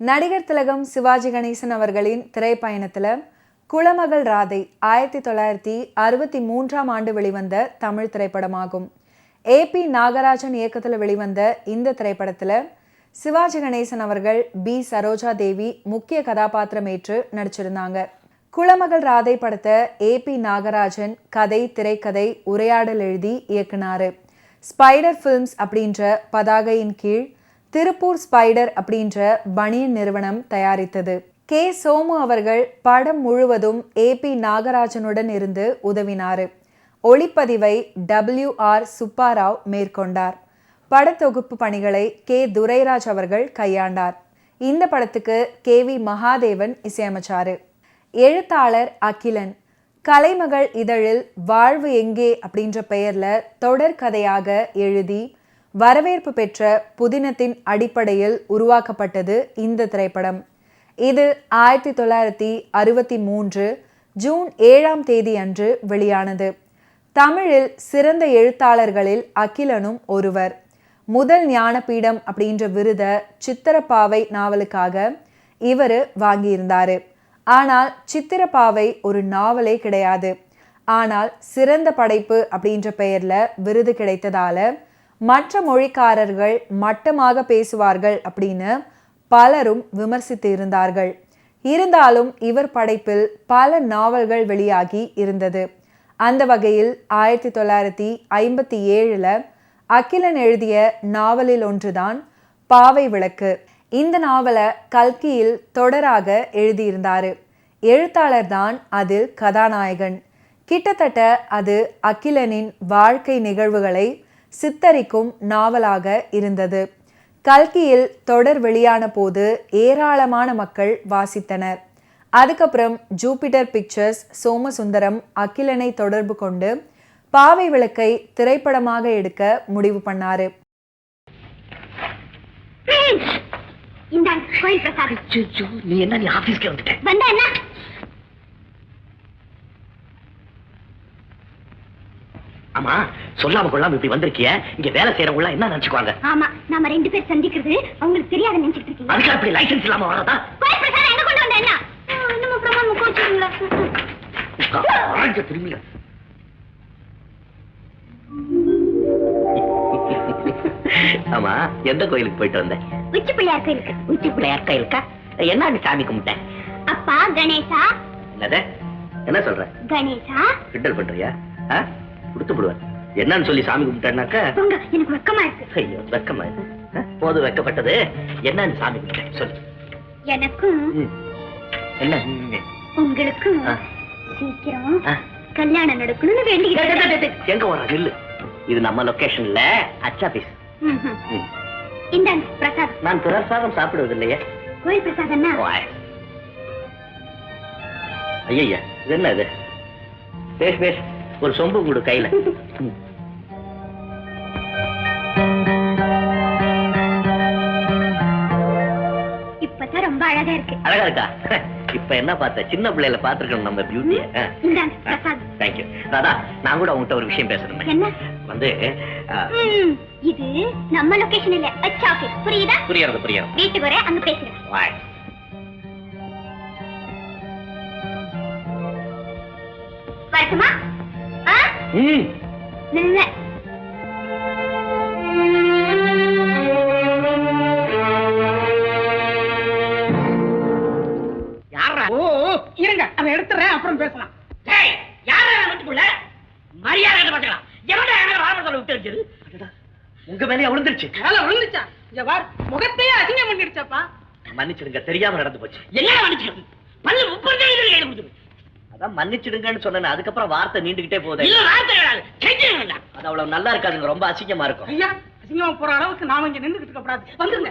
நடிகர் திலகம் சிவாஜி கணேசன் அவர்களின் திரைப்பயணத்தில் குலமகள் ராதை 1963 வெளிவந்த தமிழ் திரைப்படமாகும். AP நாகராஜன் இயக்கத்தில் வெளிவந்த இந்த திரைப்படத்தில் சிவாஜி கணேசன் அவர்கள் B. சரோஜா தேவி முக்கிய கதாபாத்திரம் ஏற்று நடிச்சிருந்தாங்க. குலமகள் ராதை படத்தை AP நாகராஜன் கதை, திரைக்கதை, உரையாடல் எழுதி இயக்குனாரு. ஸ்பைடர் ஃபிலிம்ஸ் அப்படின்ற பதாகையின் கீழ் திருப்பூர் ஸ்பைடர் அப்படின்ற பனியன் நிறுவனம் தயாரித்தது. K. சோமு அவர்கள் படம் முழுவதும் AP நாகராஜனுடன் இருந்து உதவினார். ஒளிப்பதிவை WR சுப்பாராவ் மேற்கொண்டார். படத்தொகுப்பு பணிகளை K. துரைராஜ் அவர்கள் கையாண்டார். இந்த படத்துக்கு KV மகாதேவன் இசையமைச்சாரு. எழுத்தாளர் அகிலன் கலைமகள் இதழில் வாழ்வு எங்கே அப்படின்ற பெயர்ல தொடர் கதையாக எழுதி வரவேற்பு பெற்ற புதினத்தின் அடிப்படையில் உருவாக்கப்பட்டது இந்த திரைப்படம். இது 1963 ஜூன் 7 அன்று வெளியானது. தமிழில் சிறந்த எழுத்தாளர்களில் அகிலனும் ஒருவர். முதல் ஞானபீடம் அப்படின்ற விருதை சித்திரப்பாவை நாவலுக்காக இவர் வாங்கியிருந்தாரு. ஆனால் சித்திரப்பாவை ஒரு நாவலே கிடையாது. ஆனால் சிறந்த படைப்பு அப்படின்ற பெயர்ல விருது கிடைத்ததால மற்ற மொழிக்காரர்கள் மட்டமாக பேசுவார்கள் அப்படின்னு பலரும் விமர்சித்து இருந்தார்கள். இருந்தாலும் இவர் படைப்பில் பல நாவல்கள் வெளியாகி இருந்தது. அந்த வகையில் 1957 அகிலன் எழுதிய நாவலில் ஒன்றுதான் பாவை விளக்கு. இந்த நாவலை கல்கியில் தொடராக எழுதியிருந்தாரு. எழுத்தாளர் தான் அதில் கதாநாயகன். கிட்டத்தட்ட அது அகிலனின் வாழ்க்கை நிகழ்வுகளை சித்தரிக்கும் நாவலாக இருந்தது. கல்கியில் தொடர் வெளியான போது ஏராளமான மக்கள் வாசித்தனர். அதுக்கப்புறம் ஜூபிட்டர் பிக்சர்ஸ் சோமசுந்தரம் அகிலனை தொடர்பு கொண்டு பாவை விளக்கை திரைப்படமாக எடுக்க முடிவு பண்ணாரு. ஆமா, சொல்லாம கொள்ளாம இப்படி வந்திருக்கிய, இங்க வேலை செய்யறவங்க என்ன நினைச்சுக்குவாங்க? ஆமா, நாம ரெண்டு பேர் சந்திக்கிறது அவங்களுக்கு தெரியாத நினைச்சிட்டு இருக்கீங்க. அதுக்கு அப்படி லைசென்ஸ் இல்லாம வரதா? கோயில் பிரசாதம் எங்க கொண்டு வந்த என்ன? நம்ம பிரமாணம் கோச்சுங்களா? திரும்பிங்க. ஆமா, எந்த கோயிலுக்கு போயிட்டு வந்தேன்? உச்சி பிள்ளையார் கோயிலுக்கு. உச்சி பிள்ளையார் கோயிலுக்கா? என்ன சாமி கும்பிட்டேன்? அப்பா கணேசா. என்னது? என்ன சொல்ற? கணேசா கிண்டல் பண்றியா? கொடுத்து விடுவேன். என்னன்னு சொல்லி சாமி கும்பிட்டேன்னாக்க எனக்கு வெக்கமா இருக்கு. ஐயோ, வெக்கமா இருக்கு. போது வெக்கப்பட்டது. என்னன்னு சாமி கும்பிட்டேன் சொல்லு. எனக்கும் என்ன உங்களுக்கும் சீக்கிரம் கல்யாணம் நடக்கணும்னு வேண்டிக்கிறேன். எங்க வர நில்லு. இது நம்ம லொகேஷன்ல அச்சாபீஸ். இந்த பிரசாதம். நான் பிரசாதம் சாப்பிடுவது இல்லையே. கோயில் பிரசாதம். ஐயா, இது என்ன இது? பேஷ் பேஷ், ஒரு சொம்பு கூடு கையில. இப்பதான் ரொம்ப அழகா இருக்கு. அழகா இருக்கா? இப்ப என்ன பார்த்த? சின்ன பிள்ளைல பாத்துருக்கணும் நம்ம பியூட்டிய. தேங்க்யூ. ராதா, நான் கூட உங்ககிட்ட ஒரு விஷயம் பேசணும். என்ன? வந்து இது நம்ம லொகேஷன் இல்ல, அச்சாபீஸ். புரியுதா? புரியுது. வீட்டுக்கு வர அங்க பேசுறேன். வரட்டுமா? நல்ல யாரா? இருங்க, அதை எடுத்துறேன், அப்புறம் பேசலாம். உங்க மேலே விழுந்துருச்சு. விழுந்துச்சா? இங்க பார், முகத்தையே அசிங்கம் பண்ணிடுச்சாப்பா. மன்னிச்சிடுங்க, தெரியாம நடந்து போச்சு. என்ன மன்னிச்சிடுங்க? பல்லு 30 கையில கொடுத்து. அதான் மன்னிச்சிடுங்கன்னு சொன்னேன். அதுக்கப்புறம் வார்த்தை நீண்டுகிட்டே போகுது. அது அவ்வளவு நல்லா இருக்காதுங்க, ரொம்ப அசிங்கமா இருக்கும். ஐயா, அசிங்கமா போற அளவுக்கு நாம இங்க நின்றுகிட்டு இருக்க கூடாது. வந்துருங்க.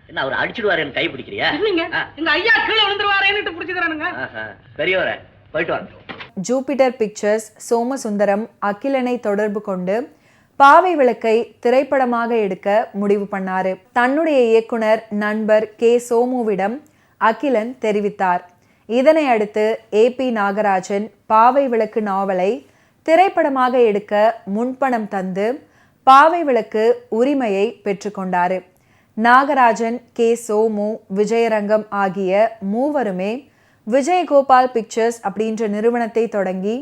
என்ன அவர் அடிச்சிடுவாரு, கை பிடிக்கிறியா? இல்லைங்க, எங்க ஐயா கீழே விழுந்துருவாரேன்னு பிடிச்சுக்கிறானுங்க. பெரியவரே, போயிட்டு வாங்க. ஜூபிட்டர் பிக்சர்ஸ் சோமசுந்தரம் அகிலனை தொடர்பு கொண்டு பாவை விளக்கை திரைப்படமாக எடுக்க முடிவு பண்ணாரு. தன்னுடைய இயக்குனர் நண்பர் K. சோமுவிடம் அகிலன் தெரிவித்தார். இதனை அடுத்து AP நாகராஜன் பாவை விளக்கு நாவலை திரைப்படமாக எடுக்க முன்பணம் தந்து பாவை விளக்கு உரிமையை பெற்றுக்கொண்டாரு. நாகராஜன், கே. சோமு, விஜயரங்கம் ஆகிய மூவருமே விஜயகோபால் பிக்சர்ஸ் அப்படின்ற நிறுவனத்தை தொடங்கி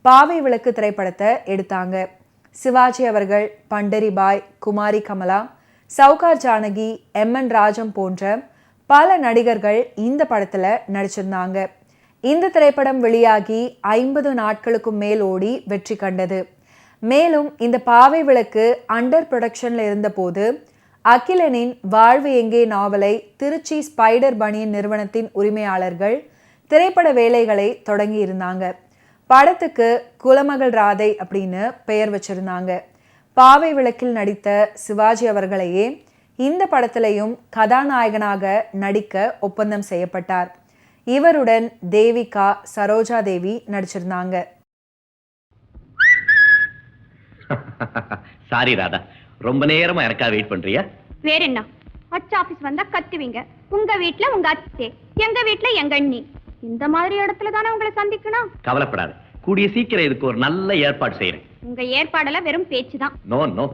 பாவை விளக்கு திரைப்படத்தை எடுத்தாங்க. சிவாஜி அவர்கள், பண்டரிபாய், குமாரி கமலா, சவுகார் ஜானகி, எம்.என். ராஜம் போன்ற பல நடிகர்கள் இந்த படத்துல நடிச்சிருந்தாங்க. இந்த திரைப்படம் வெளியாகி 50 நாட்களுக்கும் மேல் ஓடி வெற்றி கண்டது. மேலும் இந்த பாவை விளக்கு அண்டர் ப்ரொடக்ஷன்ல இருந்தபோது அகிலனின் வாழ்வு எங்கே நாவலை திருச்சி ஸ்பைடர் பனியன் நிறுவனத்தின் உரிமையாளர்கள் திரைப்பட வேலைகளை தொடங்கி இருந்தாங்க. படத்துக்கு குலமகள் ராதை அப்படின்னு பெயர் வச்சிருந்தாங்க. பாவை விளக்கில் நடித்த சிவாஜி அவர்களையே இந்த படத்திலையும் கதாநாயகனாக நடிக்க ஒப்பந்தம் செய்யப்பட்டார். இவருடன் தேவிகா, சரோஜா தேவி நடிச்சிருந்தாங்க. சாரி ராதா, ரொம்ப நேரமா எனக்கா வெயிட் பண்றியா? வேற என்ன, அச்சா ஆபீஸ் வந்தா கத்துவீங்க. உங்க வீட்ல உங்க அத்தை, எங்க வீட்ல எங்க அண்ணி. இந்த மாதிரி இடத்துல தானே உங்களை சந்திக்கணும். கவலைப்படாத, கூடிய சீக்கிரம் இதுக்கு ஒரு நல்ல ஏற்பாடு செய்யறேன். உங்க ஏற்பாடெல்லாம் வெறும் பேச்சுதான். நோ நோ,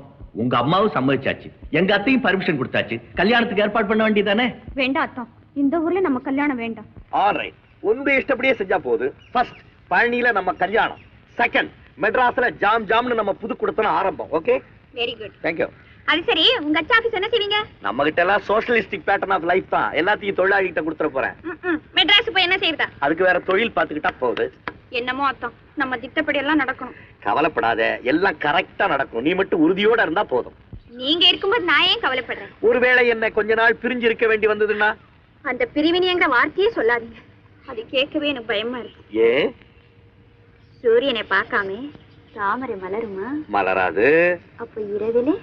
உங்க அம்மாவும் சம்மதிச்சாச்சு, எங்க அத்தையும் பர்மிஷன் கொடுத்தாச்சு. கல்யாணத்துக்கு ஏற்பாடு பண்ண வேண்டியதானே? வேண்டாம் அத்தா, இந்த ஊர்ல நம்ம கல்யாணம் வேண்டாம். ஆல்ரைட், உங்க இஷ்டப்படியே செஞ்சா போகுது. ஃபர்ஸ்ட் பழனியில நம்ம கல்யாணம், செகண்ட் மெட்ராஸ்ல ஜாம் ஜாம்னு நம்ம புது குடுத்தனம் ஆரம்பம். Okay, very good. Thank you. அது சரி, உங்க அச்சா ஆபீஸ் என்ன செய்வீங்க? நம்ம கிட்ட எல்லாம் சோஷலிஸ்டிக் பேட்டர்ன் ஆஃப் லைஃப் தான். எல்லாத்தையும் தொழிலாளி கிட்ட கொடுத்துற போறேன். மெட்ராஸ் போய் என்ன செய்யறதா? அதுக்கு வேற தொழில் பார்த்துக்கிட்டா போகுது. என்னமோ அத்தா, நம்ம திட்டப்படி எல்லாம் நடக்கணும். கவலைப்படாத, எல்லாம் கரெக்டா நடக்கும். நீ மட்டும் உறுதியோட இருந்தா போதும். நீங்க இருக்கும்போது நான் ஏன் கவலைப்படுறேன்? ஒருவேளை என்ன கொஞ்ச நாள் பிரிஞ்சு இருக்க வேண்டி வந்ததுன்னா? அந்த பிரிவினைங்கிற வார்த்தையே சொல்லாதீங்க, அது கேட்கவே எனக்கு பயமா இருக்கு. ஏன்? சூரியனை பார்க்காம தாமரை மலருமா? மலராது. அப்ப இரவிலே?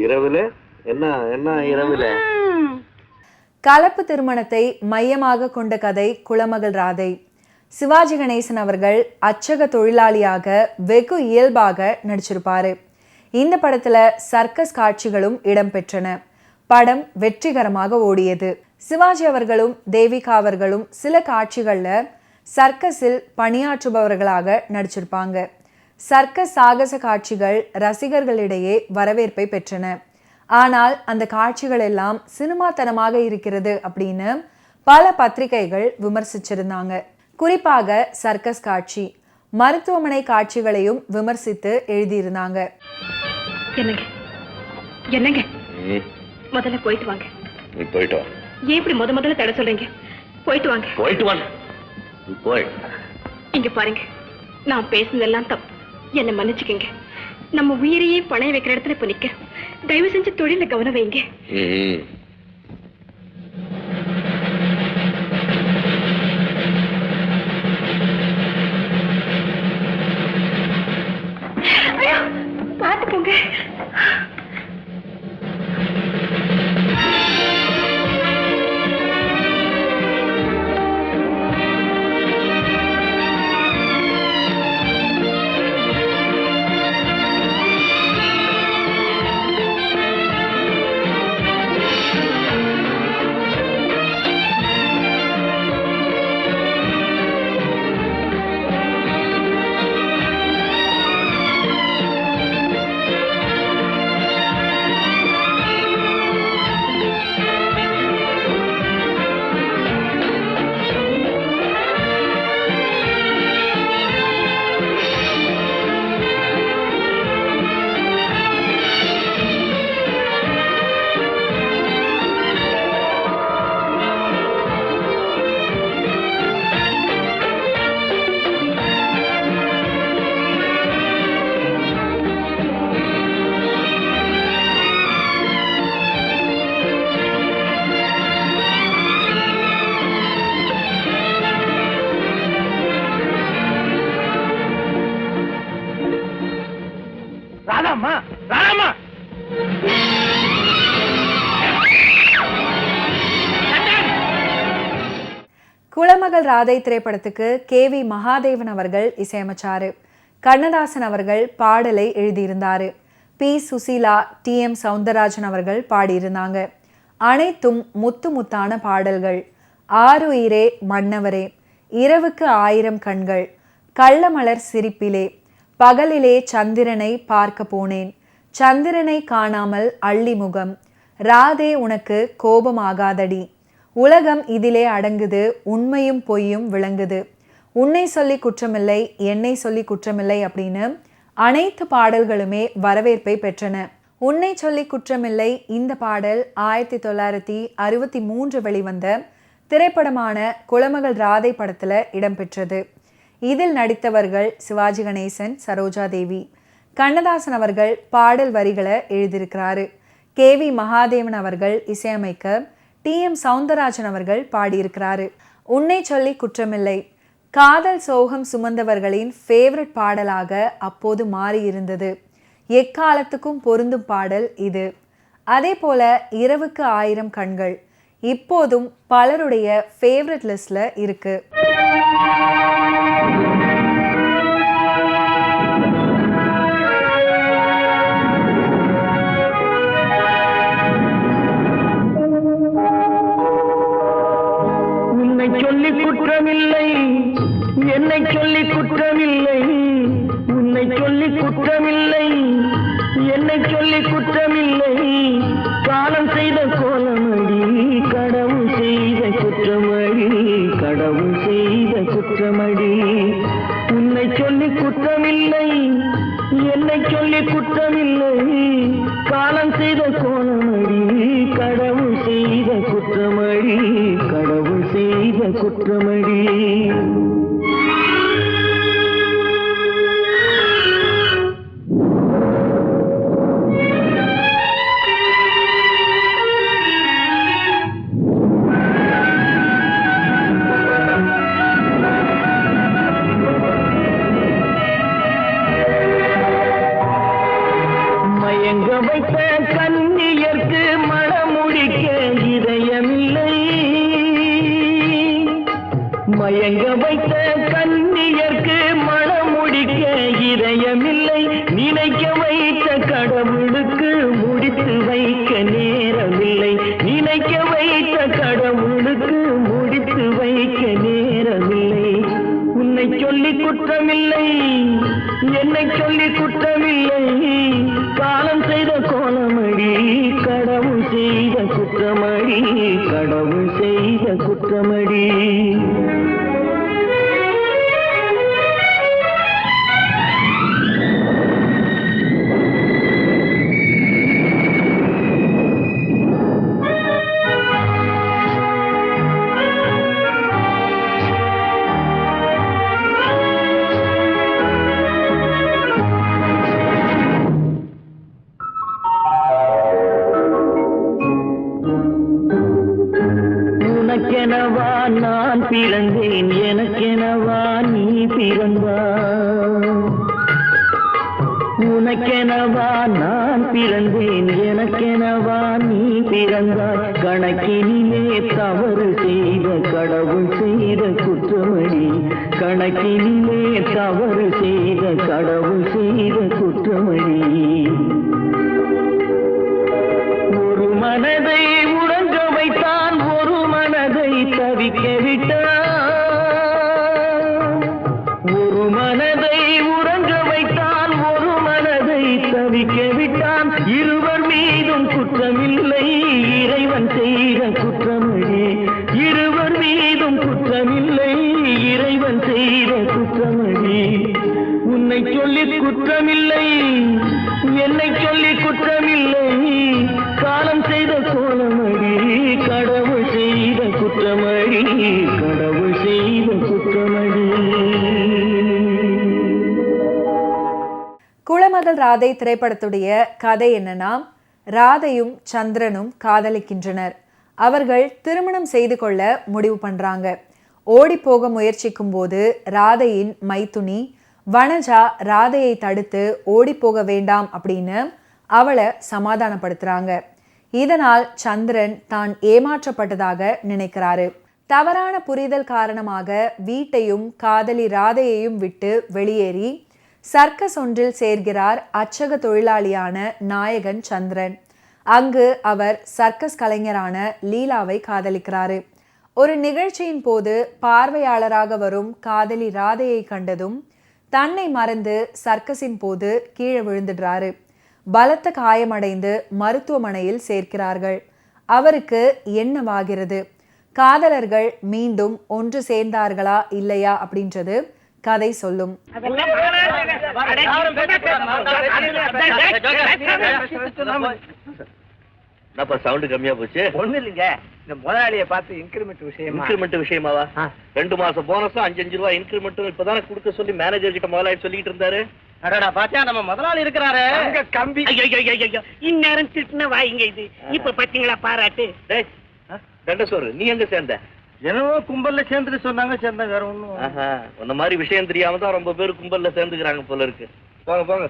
இரவுல என்ன? என்ன இரவுல? கலப்பு திருமணத்தை மையமாக கொண்ட கதை குலமகள் ராதை. சிவாஜி கணேசன் அவர்கள் அச்சக தொழிலாளியாக வெகு இயல்பாக நடிச்சிருப்பாரு. இந்த படத்துல சர்க்கஸ் காட்சிகளும் இடம்பெற்றன. படம் வெற்றிகரமாக ஓடியது. சிவாஜி அவர்களும் தேவிகா அவர்களும் சில காட்சிகள்ல சர்க்கஸில் பணியாற்றுபவர்களாக நடிச்சிருப்பாங்க. சர்க்கஸ் சாகச காட்சிகள் ரசிகர்களிடையே வரவேற்பை பெற்றன. ஆனால் அந்த காட்சிகள் எல்லாம் சினிமாத்தனமாக இருக்கிறது அப்படின்னு பல பத்திரிகைகள் விமர்சிச்சிருந்தாங்க. குறிப்பாக சர்க்கஸ் காட்சி, மருத்துவமனை காட்சிகளையும் விமர்சித்து எழுதியிருந்தாங்க. என்னங்க என்னங்க, முதல்ல போயிட்டு வாங்க. நீ போயிட்டு வா. ஏன் இப்படி முதல்ல தட சொல்றீங்க? போயிட்டு வாங்க. போயிட்டு வா. நீ போய். இங்க பாருங்க, நான் பேசுனதெல்லாம் தப்பு, என்ன மன்னிச்சுக்கங்க. நம்ம உயிரையே பணைய வைக்கிற இடத்துல இப்ப நிக்க, தயவு செஞ்சு தொழில கவனம் வைங்க. பாத்து போங்க. ராதாம்மா, ராதாம்மா. குலமகள் ராதை திரைப்படத்துக்கு KV மகாதேவன் அவர்கள் இசையமைச்சாரு. கண்ணதாசன் அவர்கள் பாடலை எழுதியிருந்தாரு. P. சுசீலா, TM சவுந்தரராஜன் அவர்கள் பாடியிருந்தாங்க. அனைத்தும் முத்து முத்தான பாடல்கள். ஆருயிரே மன்னவரே, இரவுக்கு 1000 கண்கள், கள்ளமலர் சிரிப்பிலே, பகலிலே சந்திரனை பார்க்க போனேன், சந்திரனை காணாமல் அள்ளிமுகம், ராதே உனக்கு கோபமாகாதடி, உலகம் இதிலே அடங்குது, உண்மையும் பொய்யும் விளங்குது, உன்னை சொல்லி குற்றமில்லை என்னை சொல்லி குற்றமில்லை அப்படின்னு அனைத்து பாடல்களுமே வரவேற்பை பெற்றன. உன்னை சொல்லி குற்றமில்லை இந்த பாடல் 1963 வெளிவந்த திரைப்படமான குலமகள் ராதை படத்துல இடம்பெற்றது. இதில் நடித்தவர்கள் சிவாஜி கணேசன், சரோஜா தேவி. கண்ணதாசன் அவர்கள் பாடல் வரிகளை எழுதியிருக்கிறாரு. KV மகாதேவன் அவர்கள் இசையமைக்க TM சவுந்தரராஜன் அவர்கள் பாடியிருக்கிறாரு. உன்னை சொல்லி குற்றமில்லை காதல் சோகம் சுமந்தவர்களின் ஃபேவரட் பாடலாக அப்போது மாறியிருந்தது. எக்காலத்துக்கும் பொருந்தும் பாடல் இது. அதே போல இரவுக்கு 1000 கண்கள் இப்போதும் பலருடைய ஃபேவரட் லிஸ்ட்ல இருக்கு. உன்னை சொல்லி குற்றமில்லை என்னை சொல்லி குற்றமில்லை, உன்னை சொல்லி குற்றமில்லை என்னை சொல்லி குற்றமில்லை, காலம் செய்த கோலமடி கடவுள் செய்த குற்றமடி, கடவுள் செய்த குற்றமடி. உன்னை சொல்லி குற்றமில்லை என்னை சொல்லி குற்றமில்லை, காலம் செய்த கோலமடி கடவுள் செய்த குற்றமடி, கடவுள் செய்த குற்றமடி. மயங்க வைத்த கன்னியர்க்கு மணமுடிக்க இதயமில்லை, மயங்க வைத்த கன்னியர்க்கு மணமுடிக்க இதயமில்லை, நினைக்க வைத்த கடவுளுக்கு முடித்து வைக்க நேரமில்லை, நினைக்க வைத்த கடவுளுக்கு முடித்து வைக்க நேரமில்லை. உன்னை சொல்லி குற்றமில்லை என்னை சொல்லி குற்றமில்லை, காலம் செய்த கோலமடி கடவுள் செய்த குற்றமடி, கடவுள் செய்த குற்றமடி. உனக்கெனவா நான் பிறந்தேன் எனக்கெனவா நீ பிறந்தாய், உனக்கெனவா நான் பிறந்தேன் எனக்கெனவா நீ பிறந்தாய், கணக்கினிலே தவறு செய்த கடவுள் செய்த குற்றமடி, கணக்கினிலே தவறு செய்த கடவுள் செய்த குற்றமடி. ஒரு மனதை உறங்க வைத்தான் ஒரு மனதை தவிக்க விட்டான், ஒரு மனதை உறங்க வைத்தான் ஒரு மனதை தவிக்க விட்டான், இருவர் மீதும் குற்றமில்லை இறைவன் செய்த குற்றமடி, இருவர் மீதும் குற்றமில்லை இறைவன் செய்த குற்றமடி. உன்னை சொல்லி குற்றமில்லை என்னை சொல்லி குற்றமில்லை, காலம் செய்த கோலமடி கடவுள் செய்த குற்றமடி, கடவுள் செய்த குற்றமடி. குலமகள் ராதை திரைப்படத்துடைய கதை என்னன்னா, ராதையும் சந்திரனும் காதலிக்கின்றனர். அவர்கள் திருமணம் செய்து கொள்ள முடிவு பண்றாங்க. ஓடி போக முயற்சிக்கும் போது ராதையின் மைத்துனி வனஜா ராதையை தடுத்து ஓடி போக வேண்டாம் அப்படின்னு அவளை சமாதானப்படுத்துறாங்க. இதனால் சந்திரன் தான் ஏமாற்றப்பட்டதாக நினைக்கிறாரு. தவறான புரிதல் காரணமாக வீட்டையும் காதலி ராதையையும் விட்டு வெளியேறி சர்க்கஸ் ஒன்றில் சேர்கிறார் அச்சக தொழிலாளியான நாயகன் சந்திரன். அங்கு அவர் சர்க்கஸ் கலைஞரான லீலாவை காதலிக்கிறாரு. ஒரு நிகழ்ச்சியின் போது பார்வையாளராக வரும் காதலி ராதையை கண்டதும் தன்னை மறந்து சர்க்கஸின் போது கீழே விழுந்துடுறாரு. பலத்த காயமடைந்து மருத்துவமனையில் சேர்க்கிறார்கள். அவருக்கு என்னவாகிறது? காதலர்கள் மீண்டும் ஒன்று சேர்ந்தார்களா இல்லையா அப்படின்றது கதை சொல்லும். சவுண்ட் கம்மியா போச்சு. ஒண்ணு இல்லைங்க, இந்த முதலாளியை பார்த்து இன்கிரிமெண்ட் விஷயமாவா? 2 மாசம் போனஸும் 5 ரூபாய் இன்கிரிமெண்ட்டும் இப்பதானே கொடுக்க சொல்லி மேனேஜர் கிட்ட முதலாளி சொல்லிட்டு இருந்தாரு. அடடா பாத்தியா, நம்ம முதலாளி இருக்கிறாரு கம்பி. இந்நேரம் திட்டுன வாயிங்க இது. இப்ப பாத்தீங்களா பாராட்டு. தண்டசோறு, நீ எங்க சேர்ந்த? என்னவோ கும்பல்ல சேர்ந்துட்டு சொன்னாங்க, சேர்ந்தா வேற ஒண்ணும். உன்ன மாதிரி விஷயம் தெரியாம தான் ரொம்ப பேர் கும்பல்ல சேர்ந்துக்கிறாங்க போல இருக்கு. போங்க போங்க.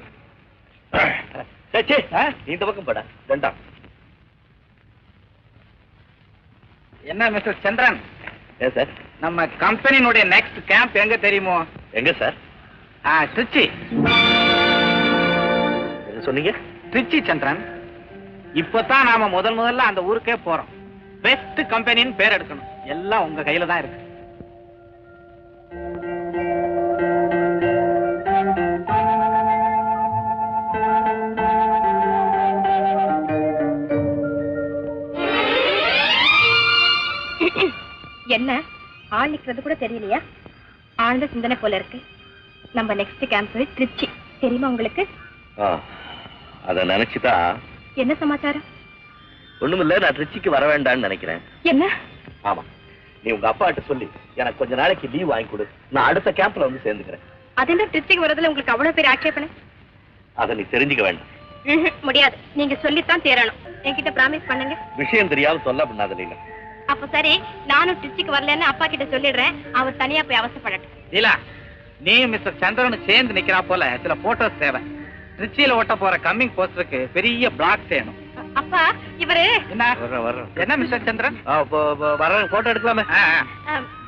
இந்த பக்கம் பட வேண்டாம். என்ன மிஸ்டர் சந்திரன்? ஏன் சார்? நம்ம கம்பெனியினுடைய நெக்ஸ்ட் கேம்ப் எங்க தெரியுமோ? எங்க சார்? திருச்சி. சொன்னீங்க திருச்சி சந்திரன். இப்பதான் நாம முதல்ல அந்த ஊருக்கே போறோம். பெஸ்ட் கம்பெனின்னு பேர் எடுக்கணும். எல்லாம் உங்க கையில தான் இருக்கு. என்ன ஆள் நிக்கிறது கூட தெரியலையா? ஆழ்ந்த சிந்தனை போல இருக்கு. நம்ம நெக்ஸ்ட் கேம்ப் திருச்சி, தெரியுமா உங்களுக்கு? அத நினைச்சுதான். என்ன சமாச்சாரம்? ஒண்ணுமில்ல, நான் திருச்சிக்கு வர வேண்டாம்னு நினைக்கிறேன். என்ன? ஆமா, நீ உங்க அப்பா கிட்ட சொல்லி எனக்கு கொஞ்ச நாளைக்கு லீவ் வாங்கி கொடு. நான் அடுத்த கேம்ப்ல வந்து சேர்ந்துக்கிறேன். அதென்ன திருச்சிக்கு வரதுல உங்களுக்கு அவ்வளவு பேர் ஆட்சேபனை? அதை நீ தெரிஞ்சுக்க வேண்டாம். முடியாது, நீங்க சொல்லித்தான் தேரணும். என்கிட்ட பிராமிஸ் பண்ணுங்க. விஷயம் தெரியாம சொல்ல பண்ணாத லீலா. அப்ப சரி, நானும் திருச்சிக்கு வரலன்னு அப்பா கிட்ட சொல்லிடுறேன். அவர் தனியா போய் அவசரப்படட்டும். லீலா, நீ மிஸ்டர் சந்திரன் சேர்ந்து நிக்கிறா போல சில போட்டோஸ் தேவை. திருச்சியில ஒட்ட போற கம்மிங் போஸ்டருக்கு பெரிய பிளாக் செய்யணும். அப்பா, இவரு என்ன என்ன மிஸ்டர் சந்திரன்? வர போட்டோ எடுக்கலாமே.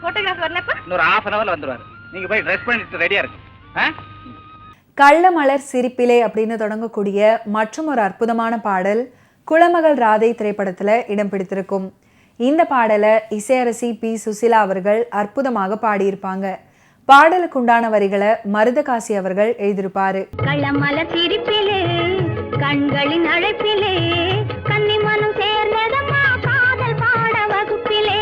போட்டோகிராஃப் வரலப்பா? இன்னொரு ½ hourல வந்துருவாரு. நீங்க போய் ட்ரெஸ் பண்ணிட்டு ரெடியா இருக்கு. கள்ளமலர் சிரிப்பிலே அப்படின்னு தொடங்கக்கூடிய மற்றும் ஒரு அற்புதமான பாடல் குலமகள் ராதை திரைப்படத்துல இடம் பிடித்திருக்கும். இந்த பாடலை இசையரசி பி. சுசிலா அவர்கள் அற்புதமாக பாடியிருப்பாங்க. பாடலுக்கு உண்டான வரிகளை மருதகாசி அவர்கள் எழுதியிருப்பாரு. கள்ளமலர் சிரிப்பிலே கண்களின் அழைப்பிலே கன்னிமனம் சேர்ந்ததம்மா காதல் பாட வகுப்பிலே.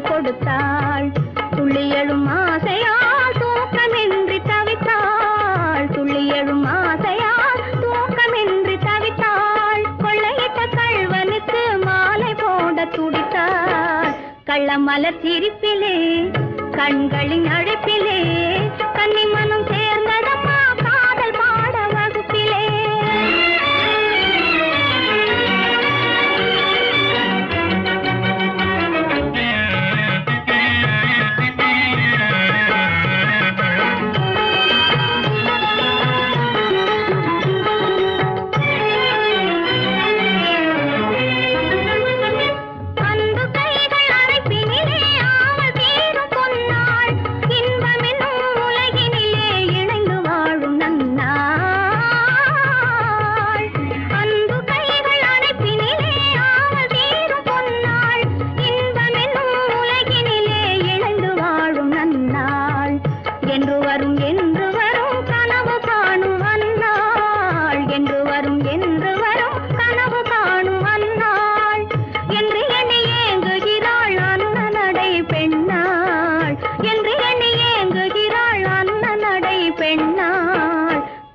கொடுத்தாள் துள்ளியழும் ஆசையால் தூக்கமின்றி தவித்தாள். துள்ளியழும் ஆசையால் தூக்கமின்றி தவித்தாள். கொள்ளையிட்ட கள்வனுக்கு மாலை போட துடித்தாள். கள்ளமலர் சிரிப்பிலே கண்களின் அழைப்பிலே கன்னிமனம் சேர்ந்ததம்மா காதல் பாட வகுப்பிலே.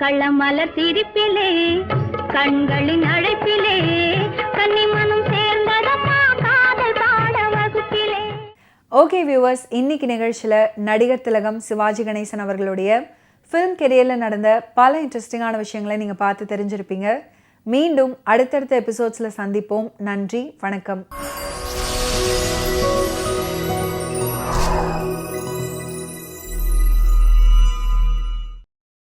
கள்ளமலர் சிரிப்பிலே கண்களின் அழைப்பிலே கன்னிமனம் சேர்ந்ததம்மா காதல் பாட வகுப்பிலே. ஓகே வியூவர்ஸ், இன்னைக்கு நிகழ்ச்சியில் நடிகர் திலகம் சிவாஜி கணேசன் அவர்களுடைய ஃபிலிம் கெரியரில் நடந்த பல இன்ட்ரெஸ்டிங்கான விஷயங்களை நீங்கள் பார்த்து தெரிஞ்சிருப்பீங்க. மீண்டும் அடுத்தடுத்த எபிசோட்ஸில் சந்திப்போம். நன்றி, வணக்கம்.